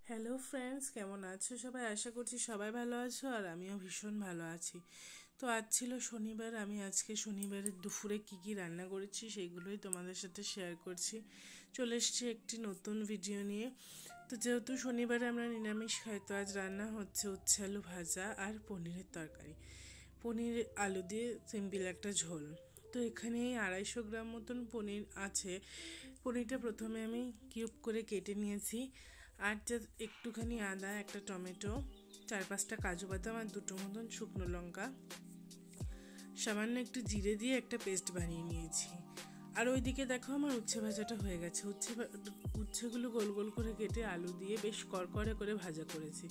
Hello friends, কেমন আছো সবাই? আশা করছি সবাই ভালো আছো আর আমিও ভীষণ ভালো আছি। তো আজ ছিল শনিবার। আমি আজকে শনিবারের দুপুরে কি রান্না করেছি সেইগুলোই তোমাদের সাথে শেয়ার করছি। চলে এসেছি একটি নতুন ভিডিও নিয়ে। তো যেহেতু শনিবারে আমরা নিরামিষ খাই, তো আজ রান্না হচ্ছে উচ্ছে আলু ভাজা আর পনিরের তরকারি। পনির আলু দিয়ে সিম্পল একটা ঝোল। তো এখানে 250 গ্রাম মতন পনির আছে। পনিরটা প্রথমে আমি কিউব করে কেটে নিয়েছি। আর জাস্ট একটুখানি আদা, একটা টমেটো, 4-5টা কাজু বাদাম আর 2টো মতন শুকনো লঙ্কা, সামান্য একটু জিরে দিয়ে একটা পেস্ট বানিয়ে নিয়েছি। আর ওইদিকে দেখো আমার উচ্ছে ভাজাটা হয়ে গেছে। উচ্ছেগুলো গোল গোল করে কেটে আলু দিয়ে বেশ কড়কড়ে করে ভাজা করেছি।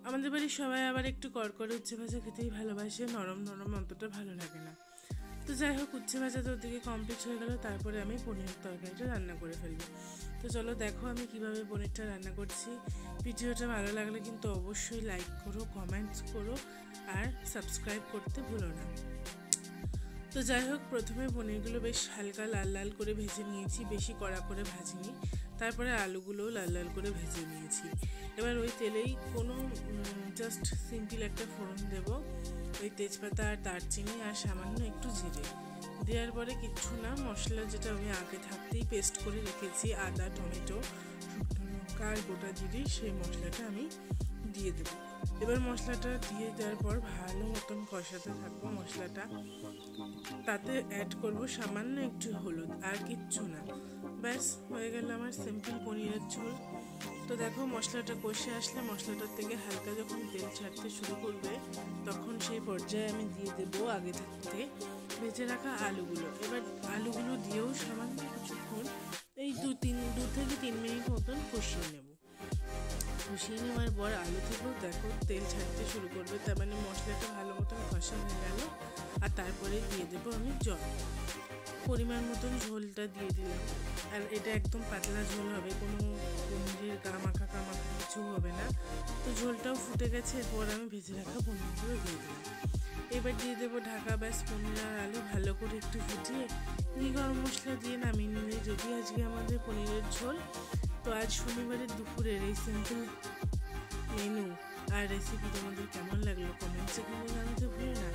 আমাদের বাড়ির সবাই আবার একটু কড়কড়ে উচ্ছে ভাজা খেতেই ভালোবাসে, নরম নরম অতটা ভালো লাগে না। তো যাই হোক, উচ্ছে ভাজা তো ওদিকে কমপ্লিট হয়ে গেল। তারপরে আমি পনিরের তরকারিটা রান্না করে ফেলবো। তো চলো দেখো আমি কিভাবে পনিরটা রান্না করছি। ভিডিওটা ভালো লাগলে কিন্তু অবশ্যই লাইক করো, কমেন্টস করো আর সাবস্ক্রাইব করতে ভুলো না। তো যাই হোক, প্রথমে পনিরগুলো বেশ হালকা লাল লাল করে ভেজে নিয়েছি, বেশি কড়া করে ভাজিনি। তারপরে আলুগুলোও লাল লাল করে ভেজে নিয়েছি। এবার ওই তেলেই কোনো জাস্ট সিম্পল একটা ফোড়ন দেবো। ওই তেজপাতা আর দারচিনি আর সামান্য একটু জিরে দেওয়ার পরে কিচ্ছু না, মশলা যেটা আমি আগে থাকতেই পেস্ট করে রেখেছি, আদা, টমেটো, শুকনো লঙ্কা আর গোটা জিরে, সেই মশলাটা আমি দিয়ে দেবো। এবার মশলাটা দিয়ে দেওয়ার পর ভালো মতন কষাতে থাকবো মশলাটা। তাতে অ্যাড করব সামান্য একটু হলুদ, আর কিচ্ছু না। ব্যাস হয়ে গেল আমার সিম্পল পনিরের ঝোল। তো দেখো, মশলাটা কষে আসলে মশলাটার থেকে হালকা যখন তেল ছাড়তে শুরু করবে, তখন সেই পর্যায়ে আমি দিয়ে দেবো আগে থাকতে ভেজে রাখা আলুগুলো। এবার আলুগুলো দিয়েও সামান্য কিছুক্ষণ, এই 2 থেকে 3 মিনিট মতন কষিয়ে নেব। কষিয়ে নেওয়ার পর আলু থেকেও দেখো তেল ছাড়তে শুরু করবে, তার মানে মশলাটা ভালো মতন কষা হয়ে গেল। আর তারপরে দিয়ে দেবো আমি জল, পরিমাণ মতন ঝোলটা দিয়ে দিলাম। আর এটা একদম পাতলা ঝোল হবে, কোনো পনিরের গামাখা কিছু হবে না। তো ঝোলটাও ফুটে গেছে। এরপর আমি ভেজে রাখা পনিরগুলো দিয়ে দিলাম। এবার দিয়ে দেবো ঢাকা। ব্যাস পনির আর আলু ভালো করে একটু ফুটিয়ে ঘি গরম মশলা দিয়ে নামিয়ে নিলে যদি আজকে আমাদের পনিরের ঝোল। তো আজ শনিবারের দুপুরের এই সিম্পল মেনু আর রেসিপি তোমাদের কেমন লাগলো কমেন্টসে কিন্তু জানাতে ভুলো না।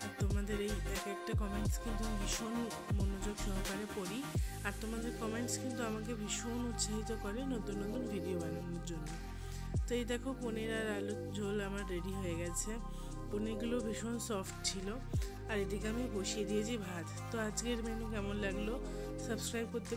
আর তোমাদের এই একটা কমেন্টস কিন্তু আমি ভীষণ মনোযোগ সহকারে পড়ি। আর তোমাদের কমেন্টস কিন্তু আমাকে ভীষণ উৎসাহিত করে নতুন নতুন ভিডিও বানানোর জন্য। তো এই দেখো, পনির আর আলুর ঝোল আমার রেডি হয়ে গেছে। পনিরগুলো ভীষণ সফট ছিল। আর এদিকে আমি বসিয়ে দিয়েছি ভাত। তো আজকের মেনু কেমন লাগলো সাবস্ক্রাইব করতে